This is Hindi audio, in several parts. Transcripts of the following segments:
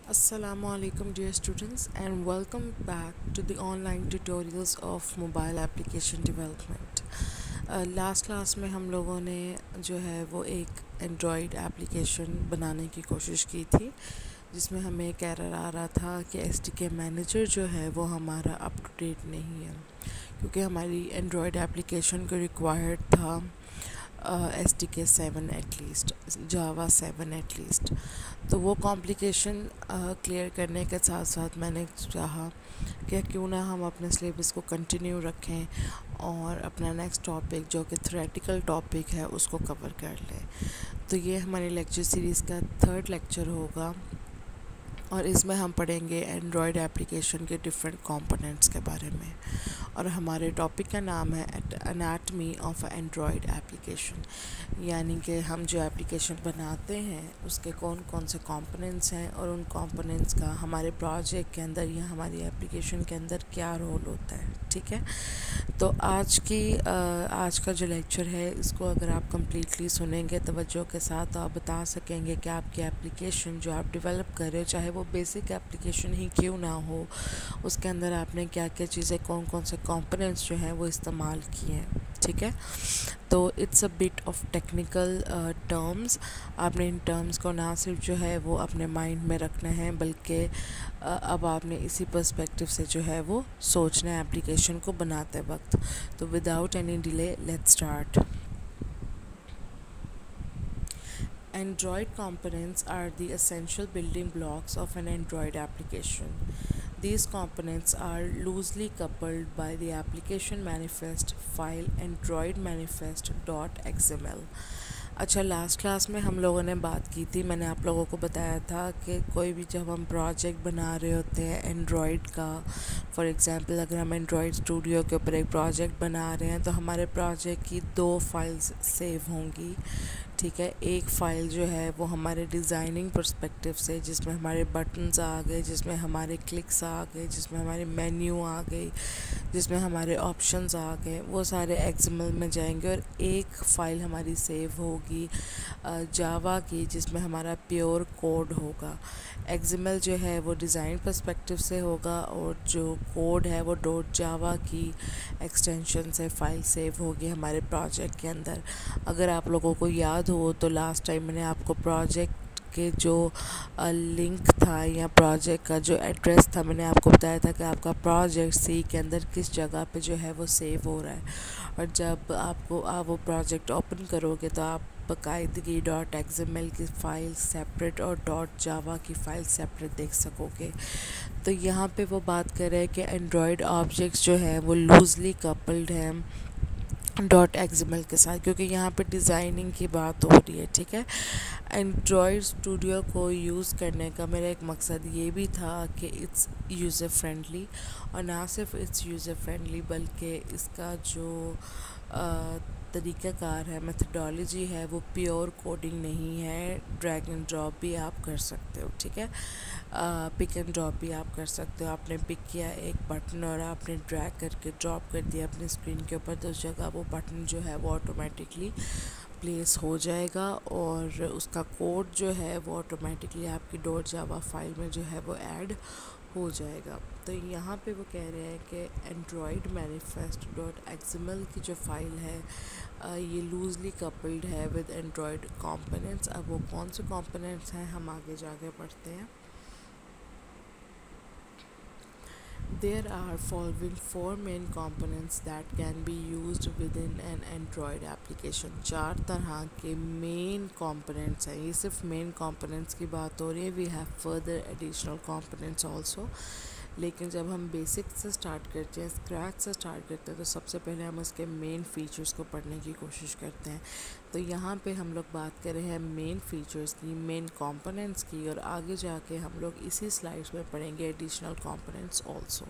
Assalamualaikum dear students and welcome back to the online tutorials of mobile application development. Last class में हम लोगों ने जो है वो एक एंड्रॉयड एप्लीकेशन बनाने की कोशिश की थी जिसमें हमें एक एरर आ रहा था कि एसडीके मैनेजर जो है वो हमारा अप टू डेट नहीं है क्योंकि हमारी एंड्रॉयड एप्लीकेशन को रिक्वायर्ड था SDK 7 एटलीस्ट, जावा 7 एटलीस्ट। तो वो कॉम्प्लिकेशन क्लियर करने के साथ साथ मैंने चाहा कि क्यों ना हम अपने सिलेबस को कंटिन्यू रखें और अपना नेक्स्ट टॉपिक जो कि थ्योरेटिकल टॉपिक है उसको कवर कर लें। तो ये हमारी लेक्चर सीरीज़ का थर्ड लेक्चर होगा और इसमें हम पढ़ेंगे एंड्रॉयड एप्लीकेशन के डिफरेंट कंपोनेंट्स के बारे में। और हमारे टॉपिक का नाम है एनाटमी ऑफ एंड्रॉयड एप्लीकेशन, यानी कि हम जो एप्लीकेशन बनाते हैं उसके कौन कौन से कंपोनेंट्स हैं और उन कंपोनेंट्स का हमारे प्रोजेक्ट के अंदर या हमारी एप्लीकेशन के अंदर क्या रोल होता है। ठीक है, तो आज का जो लेक्चर है इसको अगर आप कम्प्लीटली सुनेंगे तवज्जो के साथ तो आप बता सकेंगे कि आपकी एप्लीकेशन जो आप डेवलप कर रहे हो, चाहे वो बेसिक एप्लीकेशन ही क्यों ना हो, उसके अंदर आपने क्या क्या चीज़ें कौन कौन से कंपोनेंट्स जो हैं वो इस्तेमाल किए हैं। ठीक है, तो it's a bit of technical terms. आपने इन टर्म्स को ना सिर्फ जो है वो अपने माइंड में रखना है बल्कि अब आपने इसी पर्सपेक्टिव से जो है वो सोचना है एप्लीकेशन को बनाते वक्त। तो without any delay let's start. Android components are the essential building blocks of an Android application. These components are loosely coupled by the application manifest file Android manifest.xml. अच्छा, लास्ट क्लास में हम लोगों ने बात की थी, मैंने आप लोगों को बताया था कि कोई भी जब हम प्रोजेक्ट बना रहे होते हैं एंड्रॉयड का, फॉर एग्ज़ाम्पल अगर हम एंड्रॉयड स्टूडियो के ऊपर एक प्रोजेक्ट बना रहे हैं तो हमारे प्रोजेक्ट की दो फाइल्स सेव होंगी। ठीक है, एक फ़ाइल जो है वो हमारे डिज़ाइनिंग पर्सपेक्टिव से जिसमें हमारे बटन्स आ गए, जिसमें हमारे क्लिक्स आ गए, जिसमें हमारे मेन्यू आ गई, जिसमें हमारे ऑप्शंस आ गए, वो सारे एक्सएमएल में जाएंगे। और एक फ़ाइल हमारी सेव होगी जावा की जिसमें हमारा प्योर कोड होगा। एक्सएमएल जो है वो डिज़ाइन पर्सपेक्टिव से होगा और जो कोड है वो डॉट जावा की एक्सटेंशन से फ़ाइल सेव होगी हमारे प्रोजेक्ट के अंदर। अगर आप लोगों को याद हो तो लास्ट टाइम मैंने आपको प्रोजेक्ट के जो लिंक था या प्रोजेक्ट का जो एड्रेस था, मैंने आपको बताया था कि आपका प्रोजेक्ट सी के अंदर किस जगह पे जो है वो सेव हो रहा है। और जब आप वो प्रोजेक्ट ओपन करोगे तो आप बाकायदगी डॉट एक्सएमएल की फ़ाइल सेपरेट और डॉट जावा की फ़ाइल सेपरेट देख सकोगे। तो यहाँ पे वो बात कर रहे हैं कि एंड्रॉयड ऑब्जेक्ट्स जो हैं वो लूजली कपल्ड हैं डॉट एक्सएमएल के साथ, क्योंकि यहाँ पे डिज़ाइनिंग की बात हो रही है। ठीक है, एंड्रॉयड स्टूडियो को यूज़ करने का मेरा एक मकसद ये भी था कि इट्स यूज़र फ्रेंडली, और ना सिर्फ इट्स यूज़र फ्रेंडली बल्कि इसका जो तरीक़ाकार है, मेथडोलॉजी है, वो प्योर कोडिंग नहीं है। ड्रैग एंड ड्रॉप भी आप कर सकते हो। ठीक है, पिक एंड ड्रॉप भी आप कर सकते हो। आपने पिक किया एक बटन और आपने ड्रैग करके ड्रॉप कर दिया अपनी स्क्रीन के ऊपर, तो उस जगह वो बटन जो है वो ऑटोमेटिकली प्लेस हो जाएगा और उसका कोड जो है वो ऑटोमेटिकली आपकी डॉट जावा फाइल में जो है वो ऐड हो जाएगा। तो यहाँ पे वो कह रहे हैं कि एंड्रॉयड मैनिफेस्ट डॉट एक्सएमएल की जो फ़ाइल है ये लूजली कपल्ड है विद एंड्रॉयड कंपोनेंट्स। अब वो कौन से कंपोनेंट्स हैं हम आगे जाके पढ़ते हैं। There are following four main components that can be used within an Android application. 4 तरह के मेन components हैं, ये सिर्फ मेन components की बात हो रही है। We have further additional components also. लेकिन जब हम बेसिक से स्टार्ट करते हैं, स्क्रैच से स्टार्ट करते हैं, तो सबसे पहले हम उसके मेन फीचर्स को पढ़ने की कोशिश करते हैं। तो यहाँ पे हम लोग बात कर रहे हैं मेन फीचर्स की, मेन कंपोनेंट्स की, और आगे जाके हम लोग इसी स्लाइड्स में पढ़ेंगे एडिशनल कंपोनेंट्स आल्सो।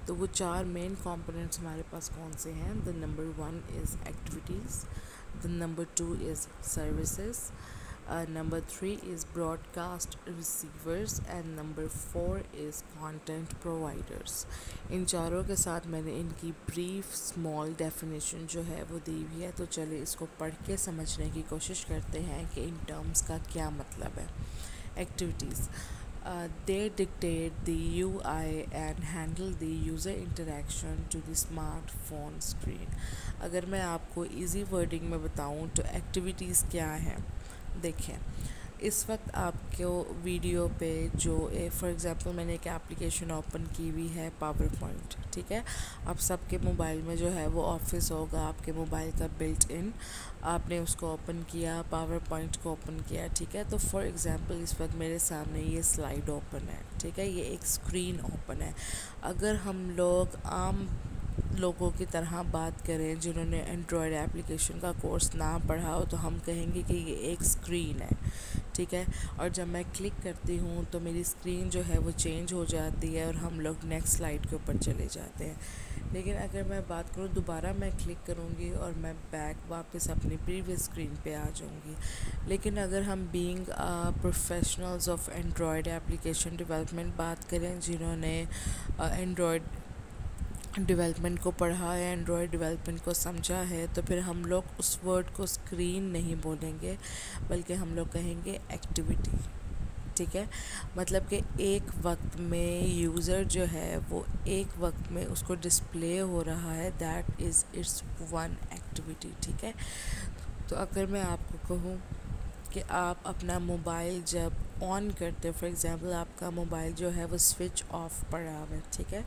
तो वो 4 मेन कंपोनेंट्स हमारे पास कौन से हैं? The number 1 is activities, the number 2 is services, number 3 is broadcast receivers and number 4 is content providers। इन चारों के साथ मैंने इनकी ब्रीफ स्मॉल डेफिनेशन जो है वो दी हुई है, तो चलिए इसको पढ़ के समझने की कोशिश करते हैं कि इन टर्म्स का क्या मतलब है। Activities, They dictate the UI and handle the user interaction to the smartphone screen. अगर मैं आपको easy wording में बताऊँ तो activities क्या हैं, देखें। इस वक्त आपको वीडियो पे जो फॉर एग्ज़ाम्पल मैंने एक एप्लीकेशन ओपन की हुई है पावर पॉइंट, ठीक है। आप सबके मोबाइल में जो है वो ऑफिस होगा आपके मोबाइल का बिल्ट इन, आपने उसको ओपन किया, पावर पॉइंट को ओपन किया, ठीक है। तो फॉर एग्ज़ाम्पल इस वक्त मेरे सामने ये स्लाइड ओपन है, ठीक है, ये एक स्क्रीन ओपन है। अगर हम लोग आम लोगों की तरह बात करें जिन्होंने एंड्रॉयड एप्लीकेशन का कोर्स ना पढ़ा हो तो हम कहेंगे कि ये एक स्क्रीन है, ठीक है। और जब मैं क्लिक करती हूँ तो मेरी स्क्रीन जो है वो चेंज हो जाती है और हम लोग नेक्स्ट स्लाइड के ऊपर चले जाते हैं। लेकिन अगर मैं बात करूँ दोबारा मैं क्लिक करूँगी और मैं बैक वापस अपनी प्रीवियस स्क्रीन पे आ जाऊँगी। लेकिन अगर हम being professionals of Android application development बात करें जिन्होंने एंड्रॉयड डेवलपमेंट को पढ़ा है, एंड्रॉयड डेवलपमेंट को समझा है, तो फिर हम लोग उस वर्ड को स्क्रीन नहीं बोलेंगे बल्कि हम लोग कहेंगे एक्टिविटी, ठीक है। मतलब कि एक वक्त में यूज़र जो है वो एक वक्त में उसको डिस्प्ले हो रहा है, that is it's one activity, ठीक है। तो अगर मैं आपको कहूँ कि आप अपना मोबाइल जब ऑन करते हो, फॉर एग्ज़ाम्पल आपका मोबाइल जो है वो स्विच ऑफ पड़ा हुआ है, ठीक है,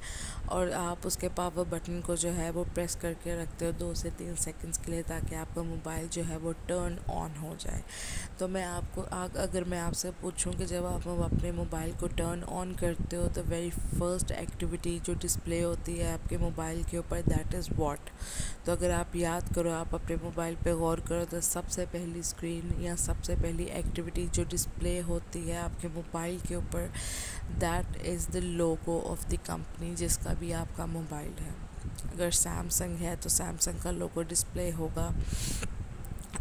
और आप उसके पावर बटन को जो है वो प्रेस करके रखते हो 2 से 3 सेकंड्स के लिए ताकि आपका मोबाइल जो है वो टर्न ऑन हो जाए। तो मैं आपको अगर मैं आपसे पूछूं कि जब आप अपने मोबाइल को टर्न ऑन करते हो तो वेरी फर्स्ट एक्टिविटी जो डिस्प्ले होती है आपके मोबाइल के ऊपर, दैट इज़ व्हाट। तो अगर आप याद करो, आप अपने मोबाइल पे गौर करो तो सबसे पहली स्क्रीन या सबसे पहली एक्टिविटी जो डिस्प्ले होती है आपके मोबाइल के ऊपर, that is the logo of the company जिसका भी आपका मोबाइल है। अगर सैमसंग है तो सैमसंग का लोगो डिस्प्ले होगा,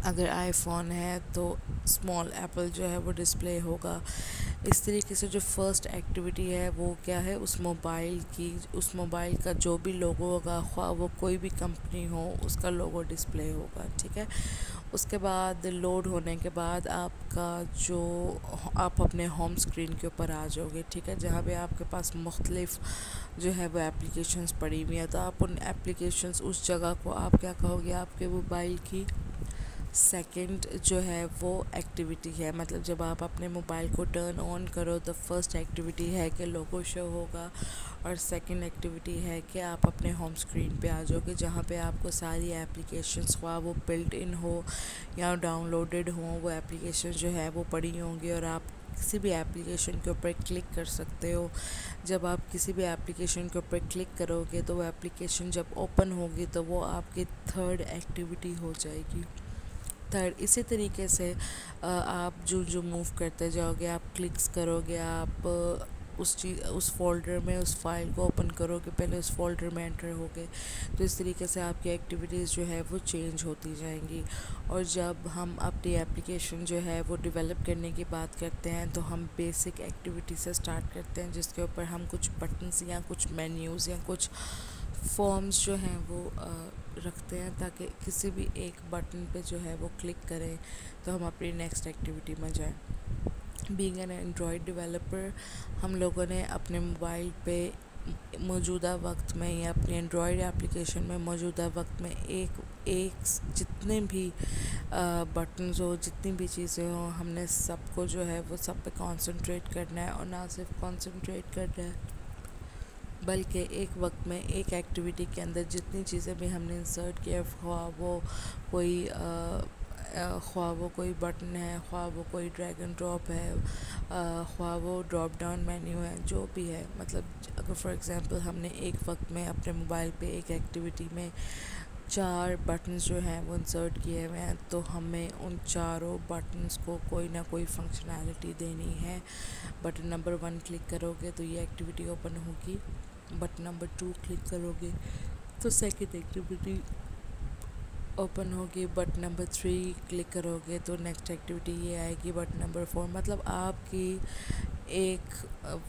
अगर आईफोन है तो स्मॉल एप्पल जो है वो डिस्प्ले होगा। इस तरीके से जो फर्स्ट एक्टिविटी है वो क्या है, उस मोबाइल की, उस मोबाइल का जो भी लोगो होगा, ख्वाह वो कोई भी कंपनी हो, उसका लोगो डिस्प्ले होगा, ठीक है। उसके बाद लोड होने के बाद आपका जो आप अपने होम स्क्रीन के ऊपर आ जाओगे, ठीक है, जहाँ पे आपके पास मुख्तलिफ जो है वो एप्लीकेशंस पड़ी हुई हैं। तो आप उन एप्लीकेशंस, उस जगह को आप क्या कहोगे, आपके मोबाइल की सेकंड जो है वो एक्टिविटी है। मतलब जब आप अपने मोबाइल को टर्न ऑन करो तो फर्स्ट एक्टिविटी है कि लोगो शो होगा, और सेकंड एक्टिविटी है कि आप अपने होम स्क्रीन पे आ जाओगे जहाँ पे आपको सारी एप्लीकेशंस, ख्वाह वो बिल्ट इन हो या डाउनलोडेड हो, वो एप्लीकेशन जो है वो पड़ी होंगी और आप किसी भी एप्लीकेशन के ऊपर क्लिक कर सकते हो। जब आप किसी भी एप्लीकेशन के ऊपर क्लिक करोगे तो वो एप्लीकेशन जब ओपन होगी तो वो आपकी थर्ड एक्टिविटी हो जाएगी। थर्ड, इसी तरीके से आप जो जो मूव करते जाओगे, आप क्लिक्स करोगे, आप उस फोल्डर में उस फाइल को ओपन करोगे, पहले उस फोल्डर में एंटर होगे, तो इस तरीके से आपकी एक्टिविटीज़ जो है वो चेंज होती जाएंगी। और जब हम अपनी एप्लीकेशन जो है वो डेवलप करने की बात करते हैं तो हम बेसिक एक्टिविटी से स्टार्ट करते हैं जिसके ऊपर हम कुछ बटन्स या कुछ मेन्यूज़ या कुछ फॉर्म्स जो हैं वो रखते हैं ताकि किसी भी एक बटन पे जो है वो क्लिक करें तो हम अपनी नेक्स्ट एक्टिविटी में जाएं। बीइंग एन एंड्रॉयड डेवलपर, हम लोगों ने अपने मोबाइल पे मौजूदा वक्त में या अपनी एंड्रॉयड एप्लीकेशन में मौजूदा वक्त में एक जितने भी बटन्स हो, जितनी भी चीज़ें हों, हमने सबको जो है वो सब पे कंसंट्रेट करना है। और ना सिर्फ कंसंट्रेट करना है बल्कि एक वक्त में एक एक्टिविटी के अंदर जितनी चीज़ें भी हमने इंसर्ट किया, ख्वाह वो कोई बटन है, ख्वाह वो कोई ड्रैग एंड ड्रॉप है, ख्वाह वो ड्रॉप डाउन मेन्यू है, जो भी है। मतलब अगर फॉर एग्ज़ाम्पल हमने एक वक्त में अपने मोबाइल पे एक एक्टिविटी में 4 बटन्स जो हैं वो इंसर्ट किए हुए हैं तो हमें उन चारों बटन्स को कोई ना कोई फंक्शनैलिटी देनी है। बटन नंबर 1 क्लिक करोगे तो ये एक्टिविटी ओपन होगी, बटन नंबर 2 क्लिक करोगे तो सेकंड एक्टिविटी ओपन होगी, बटन नंबर 3 क्लिक करोगे तो नेक्स्ट एक्टिविटी ये आएगी, बटन नंबर 4। मतलब आपकी एक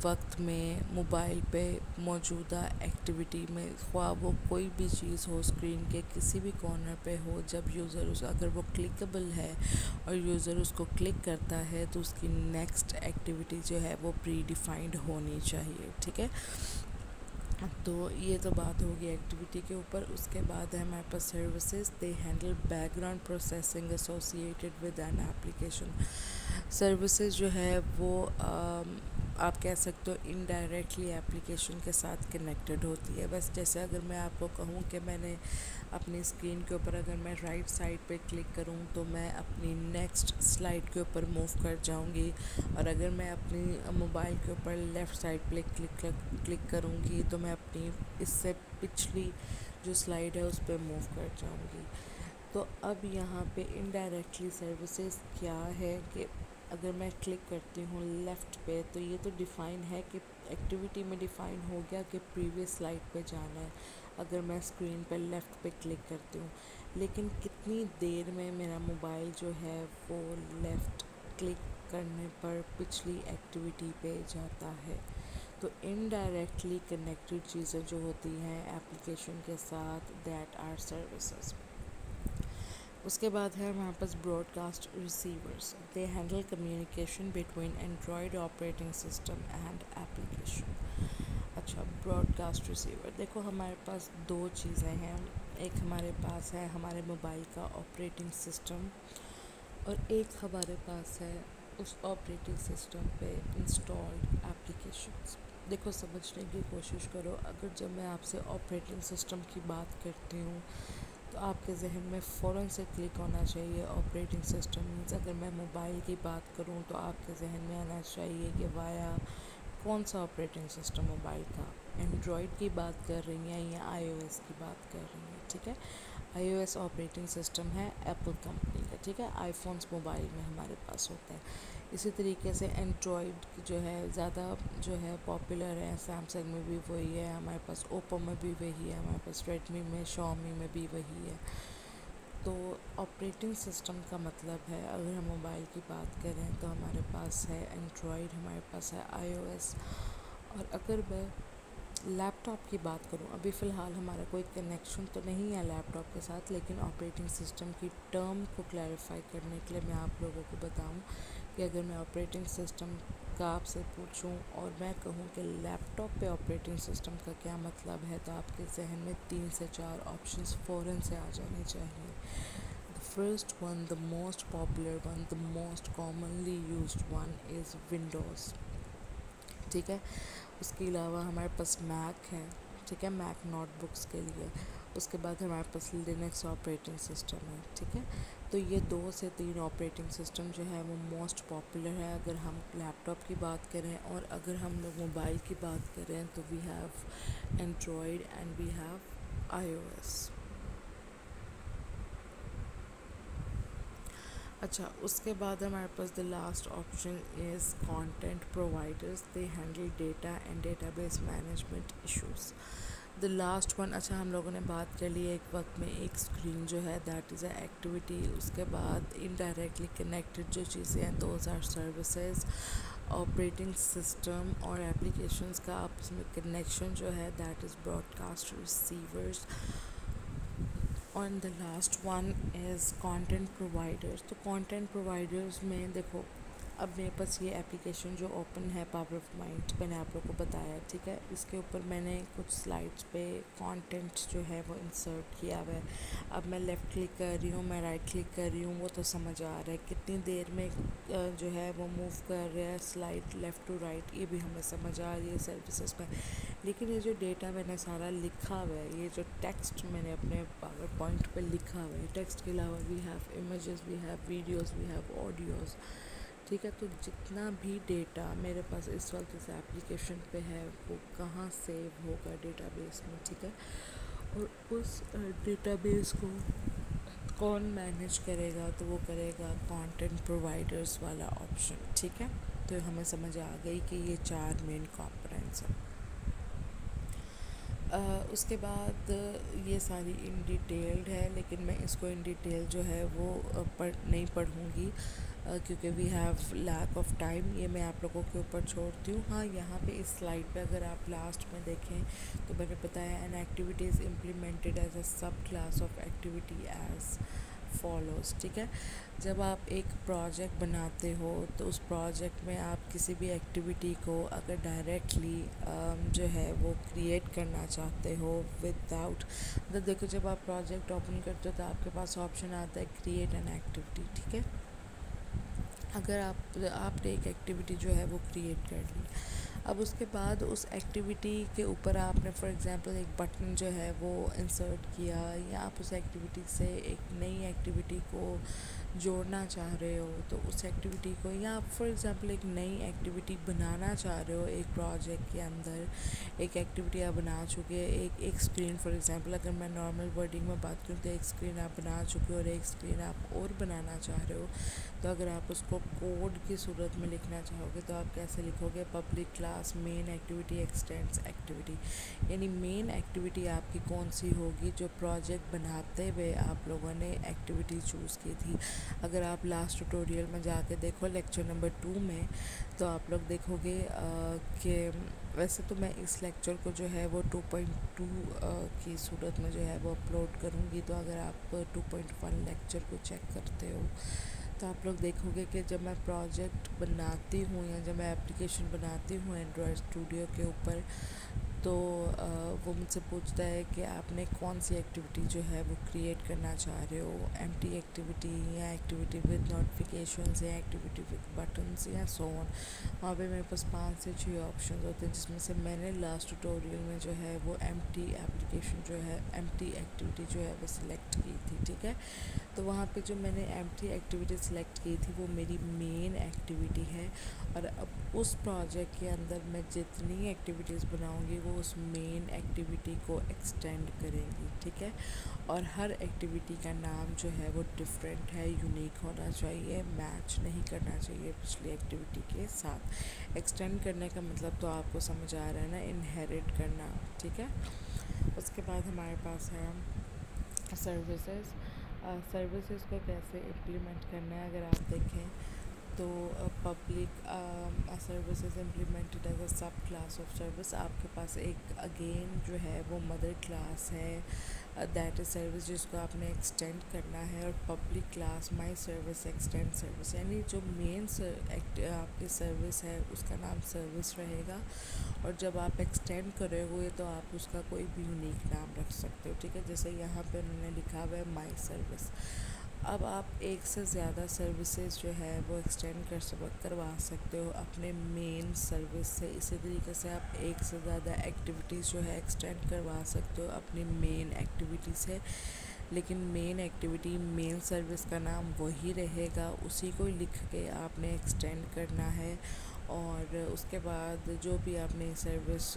वक्त में मोबाइल पे मौजूदा एक्टिविटी में ख्वाह वो कोई भी चीज़ हो स्क्रीन के किसी भी कॉर्नर पे हो, जब यूज़र उस अगर वो क्लिकेबल है और यूज़र उसको क्लिक करता है तो उसकी नेक्स्ट एक्टिविटी जो है वो प्री डिफाइंड होनी चाहिए। ठीक है, तो ये तो बात होगी एक्टिविटी के ऊपर। उसके बाद है हमारे पास services. They handle background processing associated with an application. Services जो है वो आप कह सकते हो इनडायरेक्टली एप्लीकेशन के साथ कनेक्टेड होती है। बस जैसे अगर मैं आपको कहूँ कि मैंने अपनी स्क्रीन के ऊपर अगर मैं राइट साइड पे क्लिक करूँ तो मैं अपनी नेक्स्ट स्लाइड के ऊपर मूव कर जाऊँगी, और अगर मैं अपनी मोबाइल के ऊपर लेफ़्ट साइड पे क्लिक करूँगी तो मैं अपनी इससे पिछली जो स्लाइड है उस पर मूव कर जाऊँगी। तो अब यहाँ पे इनडायरेक्टली सर्विसेज क्या है कि अगर मैं क्लिक करती हूँ लेफ़्ट पे तो ये तो डिफ़ाइन है कि एक्टिविटी में डिफ़ाइन हो गया कि प्रीवियस स्लाइड पे जाना है अगर मैं स्क्रीन पर लेफ़्ट पे क्लिक करती हूँ, लेकिन कितनी देर में मेरा मोबाइल जो है वो लेफ़्ट क्लिक करने पर पिछली एक्टिविटी पे जाता है। तो इनडायरेक्टली कनेक्टेड चीज़ें जो होती हैं एप्लीकेशन के साथ, दैट आर सर्विसेज। उसके बाद है हमारे पास broadcast receivers. They handle communication between Android operating system and application. अच्छा, ब्रॉडकास्ट रिसीवर, देखो हमारे पास दो चीज़ें हैं। एक हमारे पास है हमारे मोबाइल का ऑपरेटिंग सिस्टम, और एक हमारे पास है उस ऑपरेटिंग सिस्टम पे इंस्टॉल्ड एप्लीकेशंस। देखो समझने की कोशिश करो, अगर जब मैं आपसे ऑपरेटिंग सिस्टम की बात करती हूँ तो आपके जहन में फ़ौरन से क्लिक होना चाहिए ऑपरेटिंग सिस्टम मीन्स। अगर मैं मोबाइल की बात करूँ तो आपके जहन में आना चाहिए कि वाया कौन सा ऑपरेटिंग सिस्टम मोबाइल का, एंड्रॉयड की बात कर रही हैं या आईओएस की बात कर रही हैं। ठीक है, आईओएस ऑपरेटिंग सिस्टम है एप्पल कंपनी का। ठीक है, आईफोन्स मोबाइल में हमारे पास होते हैं। इसी तरीके से एंड्रॉयड जो है ज़्यादा जो है पॉपुलर है, सैमसंग में भी वही है हमारे पास, ओप्पो में भी वही है हमारे पास, रेडमी में, शाओमी में भी वही है। तो ऑपरेटिंग सिस्टम का मतलब है अगर हम मोबाइल की बात करें तो हमारे पास है एंड्रॉयड, हमारे पास है आईओएस। और अगर मैं लैपटॉप की बात करूं, अभी फ़िलहाल हमारा कोई कनेक्शन तो नहीं है लैपटॉप के साथ, लेकिन ऑपरेटिंग सिस्टम की टर्म को क्लैरिफाई करने के लिए मैं आप लोगों को बताऊं कि अगर मैं ऑपरेटिंग सिस्टम का आपसे पूछूं और मैं कहूं कि लैपटॉप पे ऑपरेटिंग सिस्टम का क्या मतलब है, तो आपके जहन में 3 से 4 ऑप्शंस फ़ौरन से आ जाने चाहिए। The first one, the most popular one, the most commonly used one is Windows. ठीक है, उसके अलावा हमारे पास मैक है। ठीक है, मैक नोटबुक्स के लिए। उसके बाद हमारे पास लिनक्स ऑपरेटिंग सिस्टम है। ठीक है, तो ये 2 से 3 ऑपरेटिंग सिस्टम जो है वो मोस्ट पॉपुलर है अगर हम लैपटॉप की बात करें। और अगर हम लोग मोबाइल की बात करें तो we have Android and we have iOS. अच्छा, उसके बाद हमारे पास the last option is content providers. They handle data and database management issues. The last one, अच्छा हम लोगों ने बात कर ली एक वक्त में एक स्क्रीन जो है दैट इज़ अ एक्टिविटी। उसके बाद इनडायरेक्टली कनेक्टेड जो चीज़ें हैं those are services. Operating system और एप्लीकेशंस का आपस में कनेक्शन जो है दैट इज़ ब्रॉडकास्ट रिसीवर्स। और the last one is content providers. तो कंटेंट प्रोवाइडर्स में देखो, अब मेरे पास ये एप्लीकेशन जो ओपन है पावर ऑफ माइंड, मैंने आप लोगों को बताया। ठीक है, इसके ऊपर मैंने कुछ स्लाइड्स पे कंटेंट जो है वो इंसर्ट किया हुआ है। अब मैं लेफ़्ट क्लिक कर रही हूँ, मैं राइट क्लिक कर रही हूँ, वो तो समझ आ रहा है कितनी देर में जो है वो मूव कर रहा है स्लाइड लेफ़्ट टू राइट, ये भी हमें समझ आ रही है सर्विसेज में। लेकिन ये जो डेटा मैंने सारा लिखा हुआ है, ये जो टेक्स्ट मैंने अपने पावर पॉइंट पे लिखा हुआ है, टेक्स्ट के अलावा we have images, we have videos, we have audios. ठीक है, तो जितना भी डेटा मेरे पास इस वक्त इस एप्लीकेशन पे है वो कहाँ सेव होगा डेटाबेस में। ठीक है, और उस डेटाबेस को कौन मैनेज करेगा, तो वो करेगा कंटेंट प्रोवाइडर्स वाला ऑप्शन। ठीक है, तो हमें समझ आ गई कि ये 4 मेन कंपोनेंट्स हैं। उसके बाद ये सारी इन डिटेल्ड है, लेकिन मैं इसको इन डिटेल जो है वो नहीं पढ़ूँगी। क्योंकि we have lack of time, ये मैं आप लोगों के ऊपर छोड़ती हूँ। हाँ, यहाँ पे इस स्लाइड पे अगर आप लास्ट में देखें तो मैंने बताया an activity is implemented as a सब class of activity as follows. ठीक है, जब आप एक प्रोजेक्ट बनाते हो तो उस प्रोजेक्ट में आप किसी भी एक्टिविटी को अगर डायरेक्टली जो है वो क्रिएट करना चाहते हो विदाउट, तो देखो जब आप प्रोजेक्ट ओपन करते हो तो आपके पास ऑप्शन आता है क्रिएट एन एक्टिविटी। ठीक है, अगर आपने एक एक्टिविटी जो है वो क्रिएट कर ली, अब उसके बाद उस एक्टिविटी के ऊपर आपने फॉर एग्जांपल एक बटन जो है वो इंसर्ट किया, या आप उस एक्टिविटी से एक नई एक्टिविटी को जोड़ना चाह रहे हो तो उस एक्टिविटी को, या आप फॉर एग्जांपल एक नई एक्टिविटी बनाना चाह रहे हो एक प्रोजेक्ट के अंदर, एक एक्टिविटी आप बना चुके हैं, एक स्क्रीन फॉर एग्जांपल अगर मैं नॉर्मल वर्डिंग में बात करूँ तो एक स्क्रीन आप बना चुके हो और एक स्क्रीन आप और बनाना चाह रहे हो, तो अगर आप उसको कोड की सूरत में लिखना चाहोगे तो आप कैसे लिखोगे, public class main activity x tends activity, यानी मेन एक्टिविटी आपकी कौन सी होगी जो प्रोजेक्ट बनाते हुए आप लोगों ने एक्टिविटी चूज़ की थी। अगर आप लास्ट ट्यूटोरियल में जाके देखो लेक्चर नंबर 2 में, तो आप लोग देखोगे कि वैसे तो मैं इस लेक्चर को जो है वो 2.2 की सूरत में जो है वो अपलोड करूँगी, तो अगर आप 2.1 लेक्चर को चेक करते हो तो आप लोग देखोगे कि जब मैं प्रोजेक्ट बनाती हूँ या जब मैं एप्लीकेशन बनाती हूँ एंड्रॉयड स्टूडियो के ऊपर, तो वो मुझसे पूछता है कि आपने कौन सी एक्टिविटी जो है वो क्रिएट करना चाह रहे हो, एम्प्टी एक्टिविटी या एक्टिविटी विद नोटिफिकेशंस या एक्टिविटी विद बटन्स या सो ऑन। वहाँ पे मेरे पास 5 से 6 ऑप्शन होते हैं, जिसमें से मैंने लास्ट ट्यूटोरियल में जो है वो एम्प्टी एप्लीकेशन जो है एम्प्टी एक्टिविटी जो है वो सिलेक्ट की थी। ठीक है, तो वहाँ पे जो मैंने एम्प्टी एक्टिविटी सिलेक्ट की थी वो मेरी मेन एक्टिविटी है, और अब उस प्रोजेक्ट के अंदर मैं जितनी एक्टिविटीज़ बनाऊंगी वो उस मेन एक्टिविटी को एक्सटेंड करेंगी। ठीक है, और हर एक्टिविटी का नाम जो है वो डिफरेंट है, यूनिक होना चाहिए, मैच नहीं करना चाहिए पिछली एक्टिविटी के साथ। एक्सटेंड करने का मतलब तो आपको समझ आ रहा है ना, इनहेरिट करना। ठीक है, उसके बाद हमारे पास है सर्विसेज। सर्विसेज को कैसे इम्प्लीमेंट करना है अगर आप देखें तो public services implemented as a सब क्लास ऑफ सर्विस, आपके पास एक अगेन जो है वो मदर क्लास है दैट इज सर्विस जिसको आपने एक्सटेंड करना है, और public class my service extend service, यानी जो मेन आपकी सर्विस है उसका नाम सर्विस रहेगा, और जब आप एक्सटेंड करोगे तो आप उसका कोई भी यूनिक नाम रख सकते हो। ठीक है, जैसे यहाँ पे उन्होंने लिखा हुआ है माई सर्विस। अब आप एक से ज़्यादा सर्विसेज जो है वो एक्सटेंड करवा सकते हो अपने मेन सर्विस से। इसी तरीके से आप एक से ज़्यादा एक्टिविटीज़ जो है एक्सटेंड करवा सकते हो अपनी मेन एक्टिविटी से, लेकिन मेन एक्टिविटी मेन सर्विस का नाम वही रहेगा, उसी को लिख के आपने एक्सटेंड करना है। और उसके बाद जो भी आपने सर्विस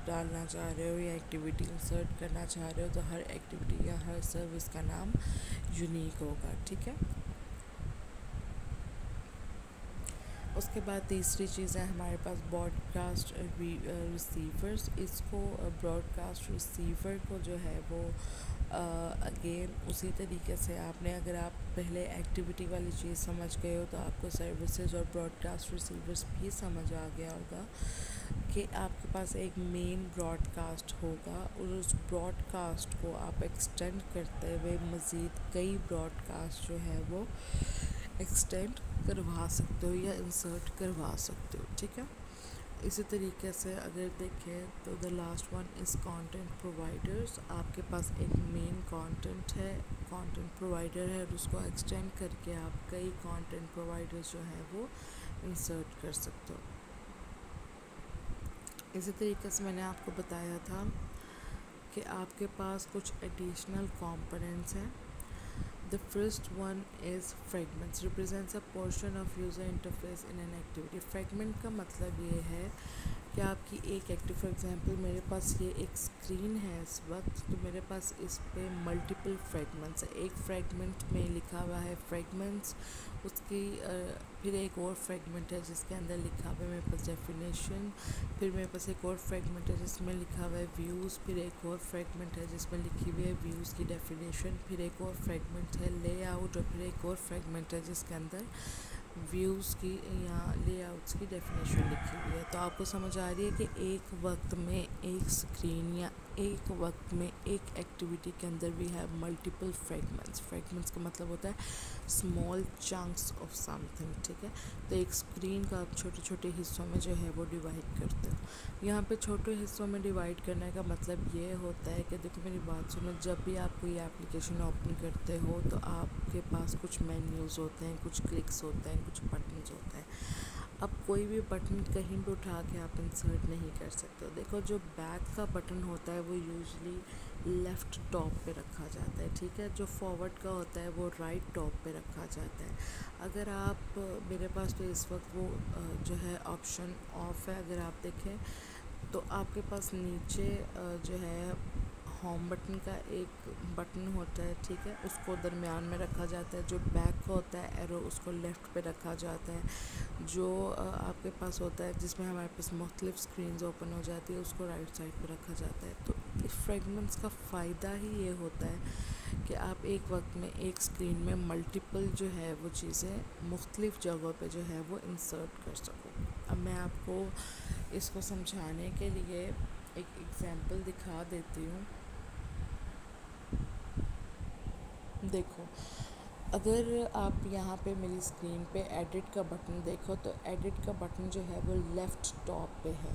डालना चाह रहे हो या एक्टिविटी इंसर्ट करना चाह रहे हो तो हर एक्टिविटी या हर सर्विस का नाम यूनिक होगा। ठीक है, उसके बाद तीसरी चीज़ है हमारे पास ब्रॉडकास्ट रिसीवर्स। इसको ब्रॉडकास्ट रिसीवर को जो है वो अगेन उसी तरीके से आपने, अगर आप पहले एक्टिविटी वाली चीज़ समझ गए हो तो आपको सर्विसेज और ब्रॉडकास्ट रिसीवर्स भी समझ आ गया होगा कि आपके पास एक मेन ब्रॉडकास्ट होगा और उस ब्रॉडकास्ट को आप एक्सटेंड करते हुए मज़ीद कई ब्रॉडकास्ट जो है वो एक्सटेंड करवा सकते हो या इंसर्ट करवा सकते हो। ठीक है, इसी तरीके से अगर देखें तो the last one is content providers. आपके पास एक मेन कंटेंट है, कंटेंट प्रोवाइडर है, और उसको एक्सटेंड करके आप कई कंटेंट प्रोवाइडर्स जो है वो इंसर्ट कर सकते हो। इसी तरीके से मैंने आपको बताया था कि आपके पास कुछ एडिशनल कंपोनेंट्स हैं। The first one is fragments represents a portion of user interface in an activity। fragment का मतलब ये है कि आपकी एक एक्टिव, फॉर एग्जांपल मेरे पास ये एक स्क्रीन है इस वक्त, तो मेरे पास इस पे मल्टीपल फ्रेगमेंट्स है। एक फ्रेगमेंट में लिखा हुआ है फ्रेगमेंट्स, उसकी फिर एक और फ्रेगमेंट है जिसके अंदर लिखा हुआ है मेरे पास डेफिनेशन, फिर मेरे पास एक और फ्रेगमेंट है जिसमें लिखा हुआ है व्यूज़, फिर एक और फ्रेगमेंट है जिसमें लिखी हुई है व्यूज़ की डेफिनेशन, फिर एक और फ्रेगमेंट है लेआउट, और फिर एक और फ्रेगमेंट है जिसके अंदर व्यूज़ की या लेआउट्स की डेफिनेशन लिखी हुई है। तो आपको समझ आ रही है कि एक वक्त में एक स्क्रीन या एक वक्त में एक एक्टिविटी के अंदर we have multiple fragments. Fragments का मतलब होता है स्मॉल चंक्स ऑफ समथिंग, ठीक है। तो एक स्क्रीन का आप छोटे छोटे हिस्सों में जो है वो डिवाइड करते हो। यहाँ पे छोटे हिस्सों में डिवाइड करने का मतलब ये होता है कि देखो मेरी बात सुनो, जब भी आप कोई एप्लीकेशन ओपन करते हो तो आपके पास कुछ मेन्यूज़ होते हैं, कुछ क्लिक्स होते हैं, कुछ बटन्स होते हैं। अब कोई भी बटन कहीं भी उठा के आप इंसर्ट नहीं कर सकते हो। देखो जो बैक का बटन होता है वो यूजली लेफ़्ट टॉप पे रखा जाता है, ठीक है। जो फॉरवर्ड का होता है वो राइट टॉप पे रखा जाता है। अगर आप मेरे पास तो इस वक्त वो जो है ऑप्शन ऑफ है, अगर आप देखें तो आपके पास नीचे जो है होम बटन का एक बटन होता है, ठीक है, उसको दरमियान में रखा जाता है। जो बैक का होता है एरो उसको लेफ़्ट पे रखा जाता है। जो आपके पास होता है जिसमें हमारे पास मुख्तलिफ स्क्रीन्स ओपन हो जाती है उसको राइट साइड पे रखा जाता है। तो इस फ्रेगमेंट्स का फ़ायदा ही ये होता है कि आप एक वक्त में एक स्क्रीन में मल्टीपल जो है वो चीज़ें मुख्तलिफ जगहों पे जो है वो इंसर्ट कर सको। अब मैं आपको इसको समझाने के लिए एक एग्ज़ाम्पल दिखा देती हूँ। देखो, अगर आप यहाँ पे मेरी स्क्रीन पे एडिट का बटन देखो तो एडिट का बटन जो है वो लेफ़्ट टॉप पे है।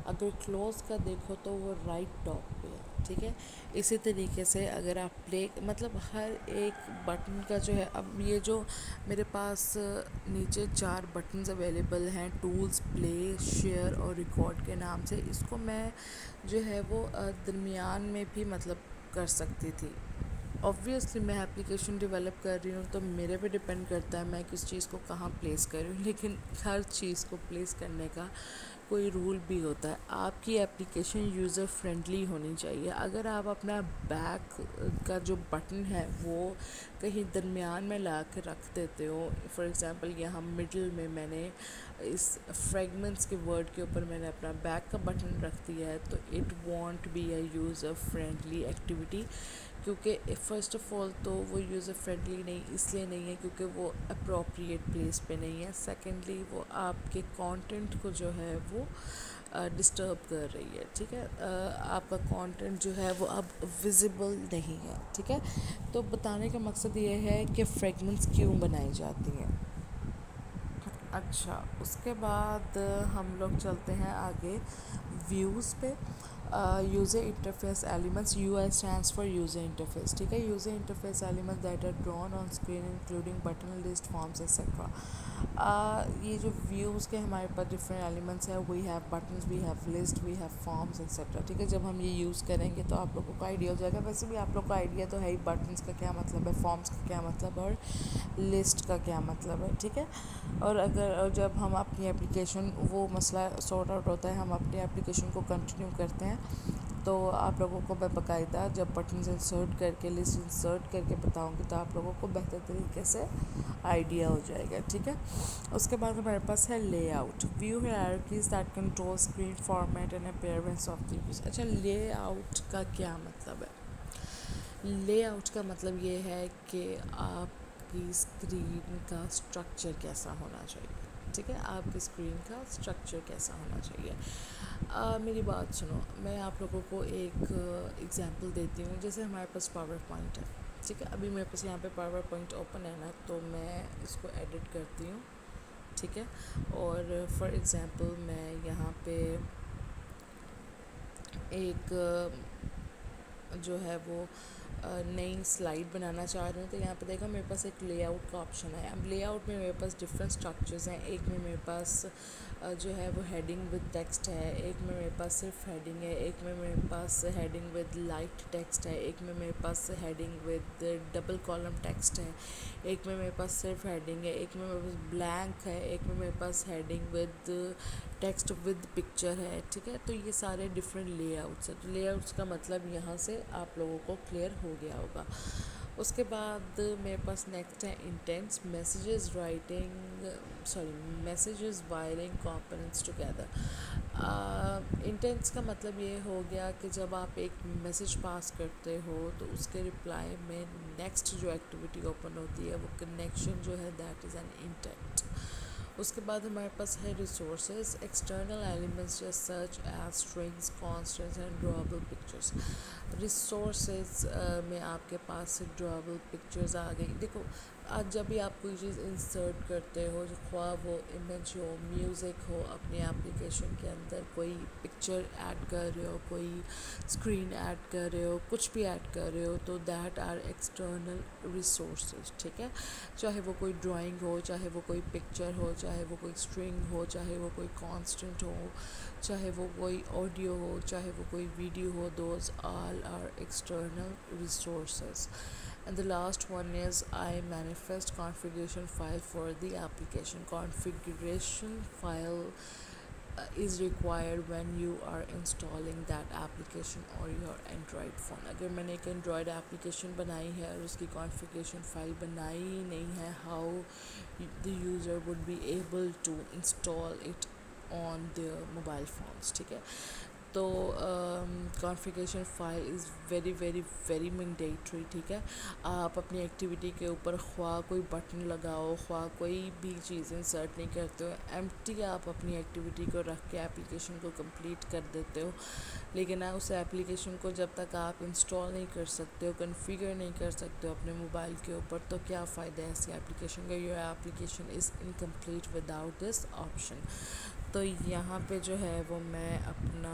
अगर क्लोज़ का देखो तो वो राइट टॉप पे है, ठीक है। इसी तरीके से अगर आप प्ले मतलब हर एक बटन का जो है, अब ये जो मेरे पास नीचे 4 बटन्स अवेलेबल हैं टूल्स, प्ले, शेयर और रिकॉर्ड के नाम से, इसको मैं जो है वो दरमियान में भी मतलब कर सकती थी। ऑब्वियसली मैं एप्लीकेशन डेवलप कर रही हूँ तो मेरे पे डिपेंड करता है मैं किस चीज़ को कहाँ प्लेस कर रही हूँ, लेकिन हर चीज़ को प्लेस करने का कोई रूल भी होता है। आपकी एप्लीकेशन यूज़र फ्रेंडली होनी चाहिए। अगर आप अपना बैक का जो बटन है वो कहीं दरमियान में ला के रख देते हो, फॉर एग्ज़ाम्पल यहाँ मिडल में मैंने इस फ्रेगमेंट्स के वर्ड के ऊपर मैंने अपना बैक का बटन रख दिया है, तो it won't be a user friendly activity. क्योंकि फ़र्स्ट ऑफ़ ऑल तो वो यूज़र फ्रेंडली नहीं इसलिए नहीं है क्योंकि वो अप्रोप्रिएट प्लेस पे नहीं है। सेकेंडली वो आपके कंटेंट को जो है वो डिस्टर्ब कर रही है, ठीक है। आपका कंटेंट जो है वो अब विजिबल नहीं है, ठीक है। तो बताने का मकसद ये है कि फ्रेगमेंट्स क्यों बनाई जाती हैं। अच्छा, उसके बाद हम लोग चलते हैं आगे व्यूज़ पे। User interface elements, UI stands for user interface, ठीक है। User interface elements that are drawn on screen including button, list, forms etcetera. ये जो व्यूज़ के हमारे पास डिफरेंट एलिमेंट्स हैं, we have buttons, we have list, we have forms etcetera, ठीक है। जब हम ये यूज़ करेंगे तो आप लोगों को आइडिया हो जाएगा। वैसे भी आप लोग को आइडिया तो है ही बटन्स का क्या मतलब है, फॉर्म्स का क्या मतलब है और लिस्ट का क्या मतलब है, ठीक है। और जब हम अपनी एप्लीकेशन वो मसला सॉर्ट आउट होता है, हम अपनी एप्लीकेशन को कंटिन्यू करते हैं, तो आप लोगों को मैं बाकायदा जब बटन्स इंसर्ट करके लिस्ट इंसर्ट करके बताऊंगी तो आप लोगों को बेहतर तरीके से आइडिया हो जाएगा, ठीक है। उसके बाद हमारे पास है layout, view hierarchies that control screen format and appearance of the views. अच्छा, लेआउट का क्या मतलब है? लेआउट का मतलब ये है कि आपकी स्क्रीन का स्ट्रक्चर कैसा होना चाहिए, ठीक है। आपकी स्क्रीन का स्ट्रक्चर कैसा होना चाहिए। मेरी बात सुनो, मैं आप लोगों को एक एग्जांपल देती हूँ। जैसे हमारे पास पावर पॉइंट है, ठीक है। अभी मेरे पास यहाँ पे पावर पॉइंट ओपन है ना, तो मैं इसको एडिट करती हूँ, ठीक है। और फॉर एग्ज़ाम्पल मैं यहाँ पे एक जो है वो नई स्लाइड बनाना चाह रही हूँ, तो यहाँ पे देखो मेरे पास एक लेआउट का ऑप्शन है। अब लेआउट में मेरे पास डिफरेंट स्ट्रक्चर्स हैं। एक में मेरे पास जो है वो हेडिंग विद टेक्स्ट है, एक में मेरे पास सिर्फ हेडिंग है, एक में मेरे पास हेडिंग विद लाइट टेक्स्ट है, एक में मेरे पास heading with double column text है, एक में मेरे पास सिर्फ हेडिंग है, एक में मेरे पास ब्लैंक है, एक में मेरे पास heading with text with picture है, ठीक है। तो ये सारे डिफरेंट लेआउट्स हैं। तो लेआउट्स का मतलब यहाँ से आप लोगों को क्लियर हो गया होगा। उसके बाद मेरे पास नेक्स्ट है intends, messages writing messages wiring components together. Intends का मतलब ये हो गया कि जब आप एक मैसेज पास करते हो तो उसके रिप्लाई में नेक्स्ट जो एक्टिविटी ओपन होती है वो कनेक्शन जो है दैट इज़ एन इंटेंट। उसके बाद हमारे पास है resources, external elements just such as strings, constants and drawable pictures. Resources में आपके पास ड्रॉएबल पिक्चर्स आ गई। देखो आज जब भी आप कोई चीज़ इंसर्ट करते हो, जो ख्वाह वो इमेज हो, म्यूज़िक हो, अपने एप्लीकेशन के अंदर कोई पिक्चर ऐड कर रहे हो, कोई स्क्रीन ऐड कर रहे हो, कुछ भी ऐड कर रहे हो, तो दैट आर एक्सटर्नल रिसोर्सेज। ठीक है, चाहे वो कोई ड्राइंग हो, चाहे वो कोई पिक्चर हो, चाहे वो कोई स्ट्रिंग हो, चाहे वो कोई कांस्टेंट हो, चाहे वो कोई ऑडियो हो, चाहे वो कोई वीडियो हो, those all are external resources. And the last one is I manifest configuration file for the application. Configuration file is required when you are installing that application or your Android phone. अगर मैंने एक Android application बनाई है और उसकी configuration file बनाई ही नहीं है, how the user would be able to install it on their mobile phones. ठीक है, तो configuration file is very very very mandatory. ठीक है, आप अपनी एक्टिविटी के ऊपर ख्वाह कोई बटन लगाओ, ख्वाह कोई भी चीज़ इंसर्ट नहीं करते हो, एम्प्टी आप अपनी एक्टिविटी को रख के एप्लीकेशन को कंप्लीट कर देते हो, लेकिन उस एप्लीकेशन को जब तक आप इंस्टॉल नहीं कर सकते हो, कन्फिगर नहीं कर सकते हो अपने मोबाइल के ऊपर, तो क्या फ़ायदा है ऐसी एप्लीकेशन का। Your application is incomplete without this option. तो यहाँ पे जो है वो मैं अपना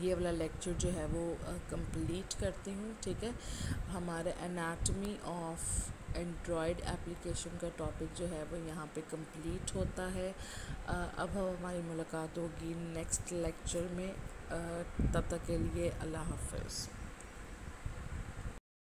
ये वाला लेक्चर जो है वो कंप्लीट करती हूँ। ठीक है, हमारे एनाटमी ऑफ एंड्रॉयड एप्लीकेशन का टॉपिक जो है वो यहाँ पे कंप्लीट होता है। अब हमारी मुलाकात होगी नेक्स्ट लेक्चर में। तब तक के लिए अल्लाह हाफ़िज़।